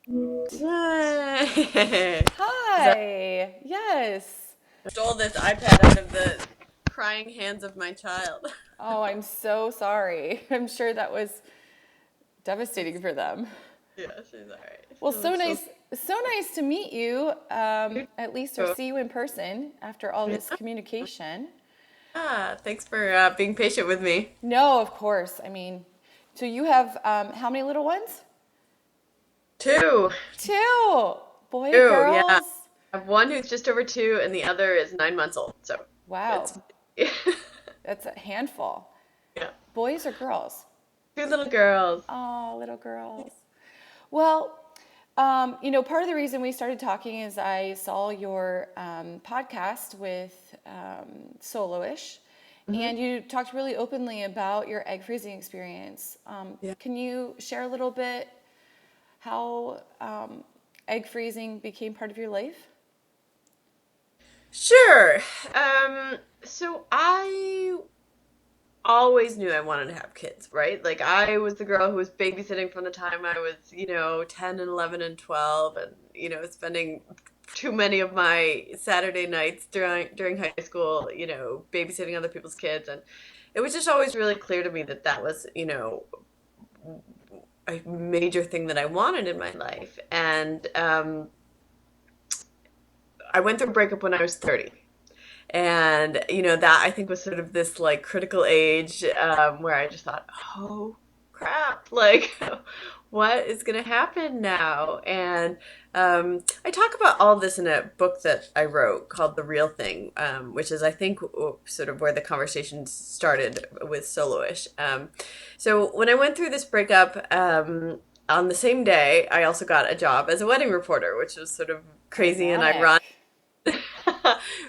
Yay! I Hi. Yes. stole this iPad out of the crying hands of my child. Oh, I'm so sorry. I'm sure that was devastating for them. Yeah, she's all right. Well, She looks so so nice to meet you, cute. at least, or see you in person after all this communication. Yeah, thanks for being patient with me. No, of course. I mean, so you have how many little ones? Two, Two. Boy, two, yeah. girls. I have one who's just over 2, and the other is 9 months old. So Wow, it's that's a handful. yeah, Boys or girls? two little girls. Oh, little girls. Well, part of the reason we started talking is I saw your podcast with Soloish, Hmm. and you talked really openly about your egg freezing experience. Yeah. Can you share a little bit how egg freezing became part of your life? Sure. So I always knew I wanted to have kids, right? Like I was the girl who was babysitting from the time I was, 10 and 11 and 12 and, spending too many of my Saturday nights during high school, babysitting other people's kids, and it was just always really clear to me that that was, a major thing that I wanted in my life. And I went through a breakup when I was 30. And, that I think was sort of this like critical age where I just thought, oh crap, like what is going to happen now? And I talk about all this in a book that I wrote called The Real Thing, which is, I think, sort of where the conversation started with Soloish. So when I went through this breakup, on the same day, I also got a job as a wedding reporter, which was sort of crazy and Ironic. ironic.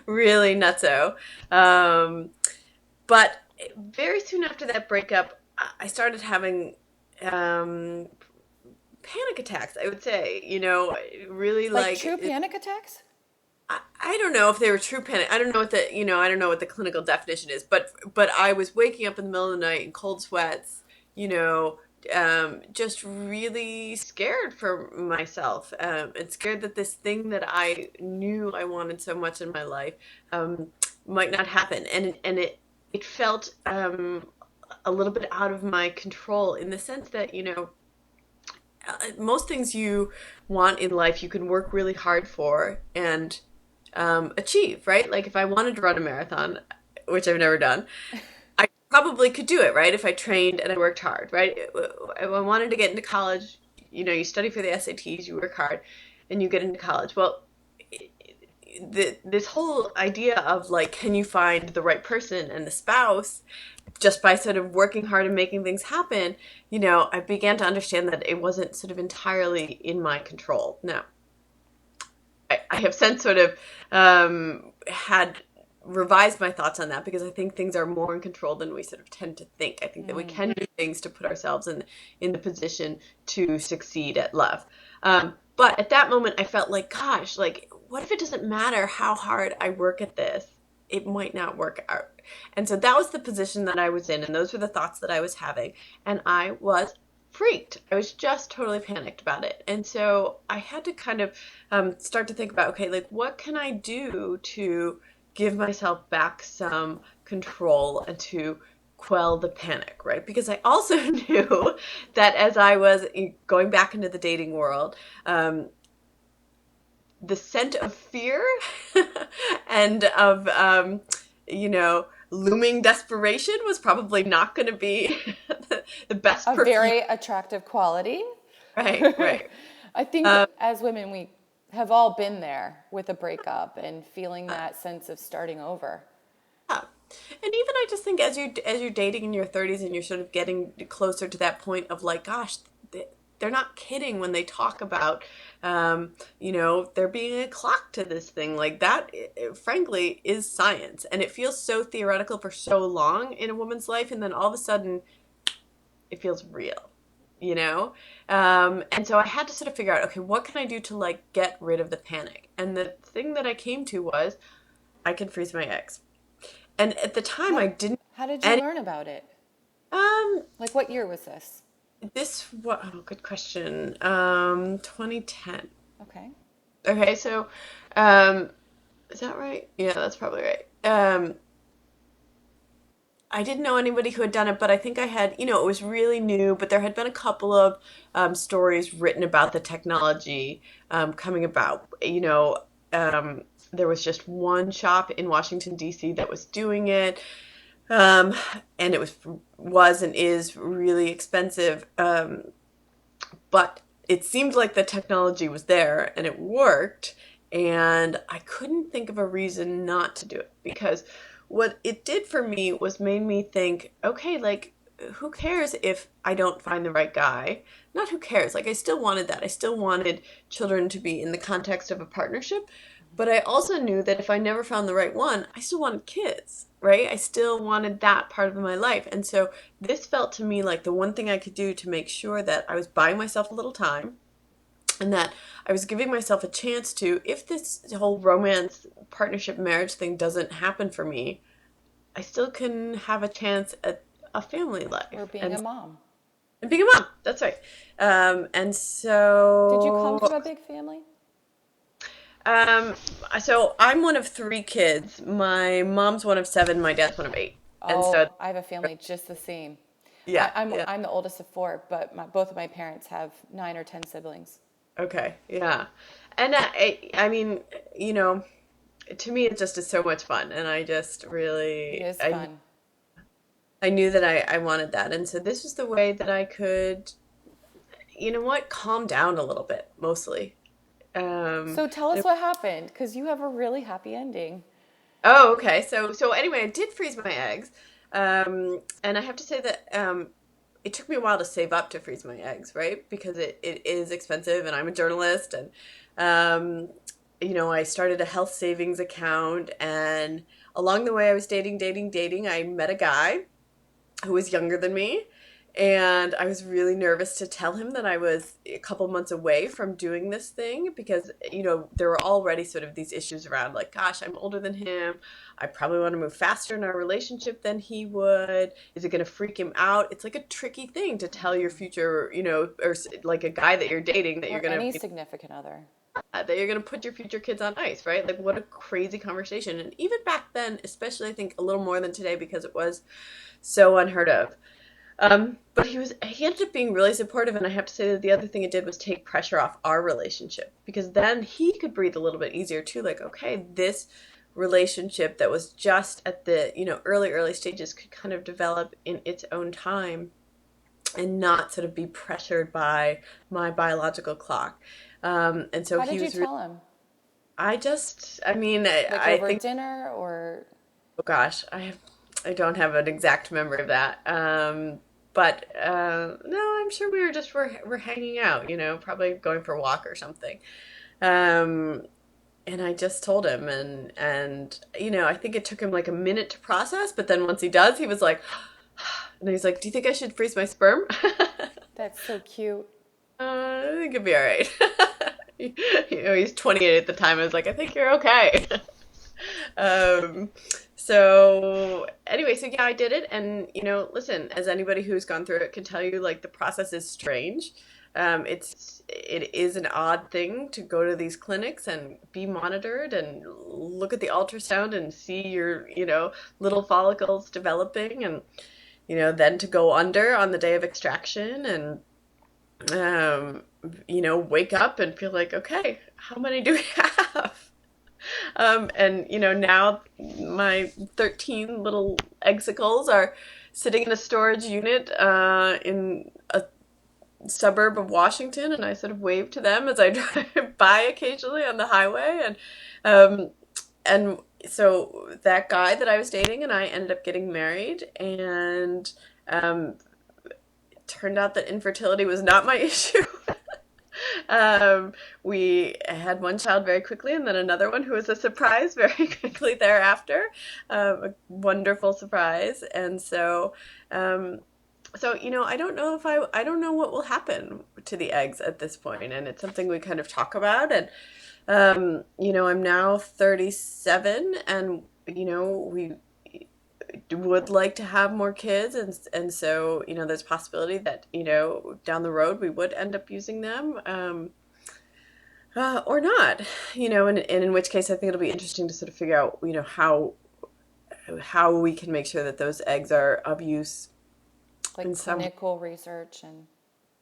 Really nutso. Um, but very soon after that breakup, I started having um, panic attacks, I would say. Really Like like true panic attacks? I don't know if they were true panic. I don't know what I don't know what the clinical definition is, but I was waking up in the middle of the night in cold sweats, you know, just really scared for myself, and scared that this thing that I knew I wanted so much in my life um, might not happen, and it felt a little bit out of my control in the sense that most things you want in life you can work really hard for and achieve, right? Like if I wanted to run a marathon, which I've never done, I probably could do it, right? If I trained and I worked hard, right? If I wanted to get into college, you study for the SATs, you work hard, and you get into college. Well, this whole idea of like, can you find the right person and the spouse just by sort of working hard and making things happen, I began to understand that it wasn't sort of entirely in my control. Now, I have since sort of had revised my thoughts on that because I think things are more in control than we sort of tend to think. I think that we can do things to put ourselves in the position to succeed at love. But at that moment, I felt like, gosh, like, what if it doesn't matter how hard I work at this? It might not work out. And so that was the position that I was in, and those were the thoughts that I was having. And I was freaked. I was just totally panicked about it. And so I had to kind of start to think about, okay, like what can I do to give myself back some control and to quell the panic, right? Because I also knew that as I was going back into the dating world, the scent of fear and of, looming desperation was probably not going to be the best A perfume. very attractive quality. Right, right. I think Um, as women, we have all been there with a breakup and feeling that sense of starting over. Yeah. And even I just think as you're dating in your 30s and you're sort of getting closer to that point of like, gosh, they're not kidding when they talk about, there being a clock to this thing. Like that, frankly, is science. And it feels so theoretical for so long in a woman's life. And then all of a sudden, it feels real, you know? And so I had to sort of figure out, okay, what can I do to like get rid of the panic? And the thing that I came to was I can freeze my eggs. And at the time, How, I didn't how did you any. learn about it? Um, Like, what year was this? Oh, good question. 2010. Okay. Okay, so, um, is that right? Yeah, that's probably right. I didn't know anybody who had done it, but I think I had, it was really new, but there had been a couple of stories written about the technology coming about. There was just one shop in Washington, D.C. that was doing it, um, and it was and is really expensive. But it seemed like the technology was there and it worked, and I couldn't think of a reason not to do it because what it did for me was made me think, okay, like who cares if I don't find the right guy? Not who cares. Like I still wanted that. I still wanted children to be in the context of a partnership, but I also knew that if I never found the right one, I still wanted kids, right? I still wanted that part of my life. And so this felt to me like the one thing I could do to make sure that I was buying myself a little time and that I was giving myself a chance to, if this whole romance, partnership, marriage thing doesn't happen for me, I still can have a chance at a family Or life being a mom. and being a mom. That's right. And Did you come so from a big family? Um, so I'm one of three kids. My mom's one of seven. My dad's one of eight. And so, Oh, I have a family just the same. yeah, I'm yeah, I'm the oldest of four, but both of my parents have 9 or 10 siblings. okay, yeah. And I mean, you know, to me, it just is so much fun, and I just It really, is fun. I knew that I wanted that, and so this was the way that I could, calm down a little bit, mostly. Um, So tell us what happened, because you have a really happy ending. Oh, okay. So anyway, I did freeze my eggs. And I have to say that it took me a while to save up to freeze my eggs, right? Because it is expensive and I'm a journalist and um, I started a health savings account and along the way I was dating. I met a guy who was younger than me. And I was really nervous to tell him that I was a couple months away from doing this thing because, there were already sort of these issues around like, gosh, I'm older than him. I probably want to move faster in our relationship than he would. Is it going to freak him out? It's like a tricky thing to tell your future, like a guy that you're dating that you're Or going any to significant other. that you're going to put your future kids on ice, right? Like, what a crazy conversation. And even back then, especially, I think a little more than today because it was so unheard of. But he ended up being really supportive, and I have to say that the other thing it did was take pressure off our relationship because then he could breathe a little bit easier too. Like, okay, this relationship that was just at the early stages could kind of develop in its own time and not sort of be pressured by my biological clock. And so How he did you was. tell him? I mean, Like I over think. dinner or Oh gosh, I don't have an exact memory of that. But no, I'm sure we're hanging out, probably going for a walk or something. Um, and I just told him, and I think it took him like a minute to process, but then once he does, he was like, and he's like, "Do you think I should freeze my sperm?" that's so cute. I think it'd be all right. He's 28 at the time. I was like, I think you're okay. Um, so anyway, so yeah, I did it, and listen, as anybody who's gone through it can tell you, like the process is strange. It is an odd thing to go to these clinics and be monitored and look at the ultrasound and see your, little follicles developing, and then to go under on the day of extraction and um, wake up and feel like, okay, how many do we have? And now my 13 little eggsicles are sitting in a storage unit in a suburb of Washington, and I sort of wave to them as I drive by occasionally on the highway, um, and so that guy that I was dating and I ended up getting married, and um, it turned out that infertility was not my issue. Um, we had one child very quickly, and then another one who was a surprise very quickly thereafter. A wonderful surprise, and so I don't know if I don't know what will happen to the eggs at this point, and it's something we kind of talk about. And I'm now 37, and we would like to have more kids, and so there's a possibility that down the road we would end up using them, or not, and in which case I think it'll be interesting to sort of figure out how we can make sure that those eggs are of use Like in some clinical research and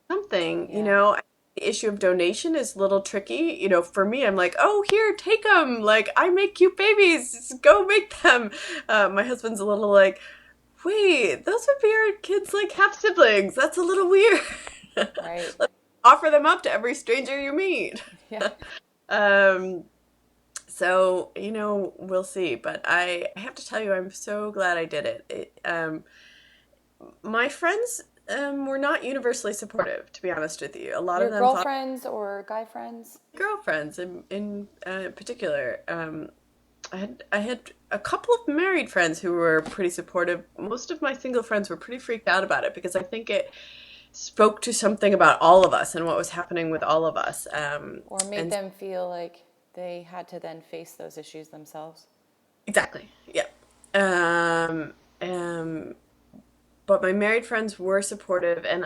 something. yeah. The issue of donation is a little tricky. For me, I'm like, oh, here, take them. Like, I make cute babies. Just go make them. My husband's a little like, wait, those would be our kids' like half siblings. That's a little weird. Right. Let's offer them up to every stranger you meet. Yeah. Um, so, we'll see. But I have to tell you, I'm so glad I did it. My friends were not universally supportive, to be honest with you. A lot of Your them thought girlfriends or guy friends? girlfriends in particular. I had a couple of married friends who were pretty supportive. Most of my single friends were pretty freaked out about it because I think it spoke to something about all of us and what was happening with all of us. Or made And them feel like they had to then face those issues themselves? exactly, yeah. Um, um, but my married friends were supportive, and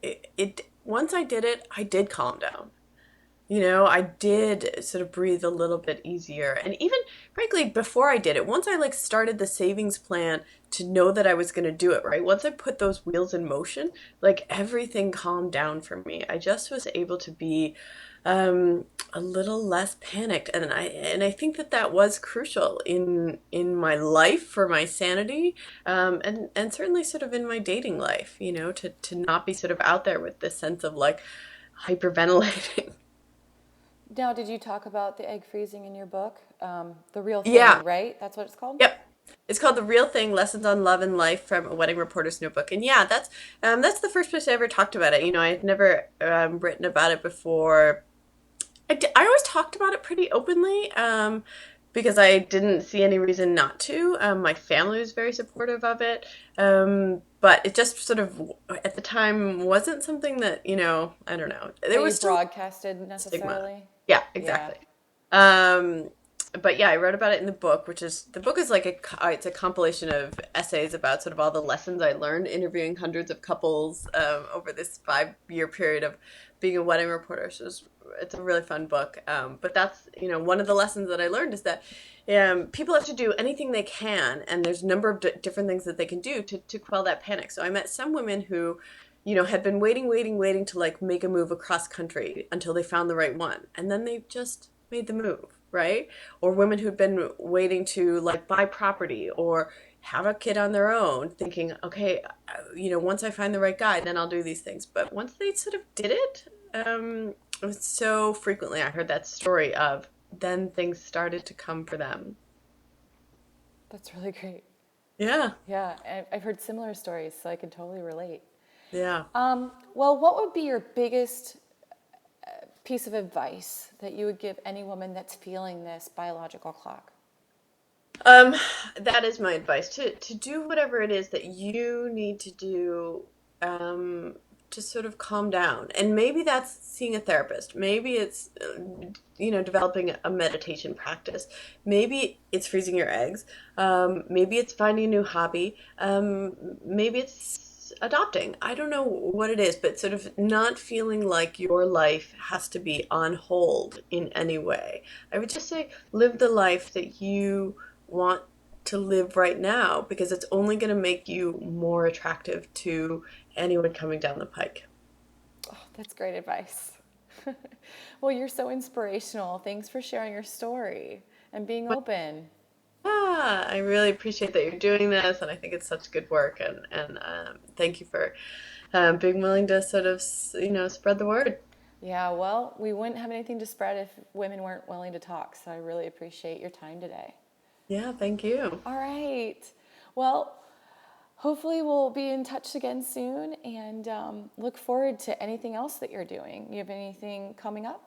it once I did it, I did calm down. I did sort of breathe a little bit easier. And even frankly, before I did it, once I like started the savings plan to know that I was going to do it, right? Once I put those wheels in motion, like everything calmed down for me. I just was able to be a little less panicked, and I think that was crucial in my life for my sanity, and certainly sort of in my dating life, to not be sort of out there with this sense of like hyperventilating. Now, did you talk about the egg freezing in your book? The real Yeah. thing, right? That's what it's called? Yep. It's called The Real Thing: Lessons on Love and Life from a Wedding Reporter's Notebook. And yeah, that's the first place I ever talked about it. I had never written about it before. I always talked about it pretty openly, because I didn't see any reason not to. My family was very supportive of it, but it just sort of at the time wasn't something that I don't know. There That you was still broadcasted stigma. necessarily? Yeah, Yeah. exactly. Um, but yeah, I wrote about it in the book, the book is like it's a compilation of essays about sort of all the lessons I learned interviewing hundreds of couples over this 5-year period of being a wedding reporter. So it's a really fun book. But that's one of the lessons that I learned is that people have to do anything they can, and there's a number of different things that they can do to quell that panic. So I met some women who had been waiting to like make a move across country until they found the right one. And then they just made the move, right? Or women who'd been waiting to like buy property or have a kid on their own, thinking, okay, once I find the right guy, then I'll do these things. But once they sort of did it, it was so frequently I heard that story of then things started to come for them. That's really great. Yeah, Yeah, I've heard similar stories, so I can totally relate. yeah. Well, what would be your biggest piece of advice that you would give any woman that's feeling this biological clock? Um, that is my advice to do whatever it is that you need to do um, to sort of calm down. And maybe that's seeing a therapist. Maybe it's developing a meditation practice. Maybe it's freezing your eggs. Maybe it's finding a new hobby. Maybe it's adopting. I don't know what it is, but sort of not feeling like your life has to be on hold in any way. I would just say live the life that you want to live right now, because it's only going to make you more attractive to anyone coming down the pike. Oh, that's great advice. Well, you're so inspirational. Thanks for sharing your story and being open. I really appreciate that you're doing this, and I think it's such good work. And thank you for being willing to sort of spread the word. Yeah, well, we wouldn't have anything to spread if women weren't willing to talk, so I really appreciate your time today. Yeah, thank you. All right. Well, hopefully we'll be in touch again soon and look forward to anything else that you're doing. You have anything coming up?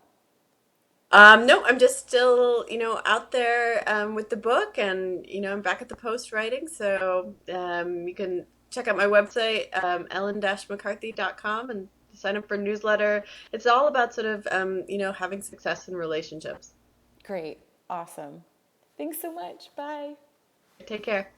No, I'm just still, out there with the book, and I'm back at the Post writing. So you can check out my website, ellen-mccarthy.com, and sign up for a newsletter. It's all about sort of, having success in relationships. Great. Awesome. Thanks so much. Bye. Take care.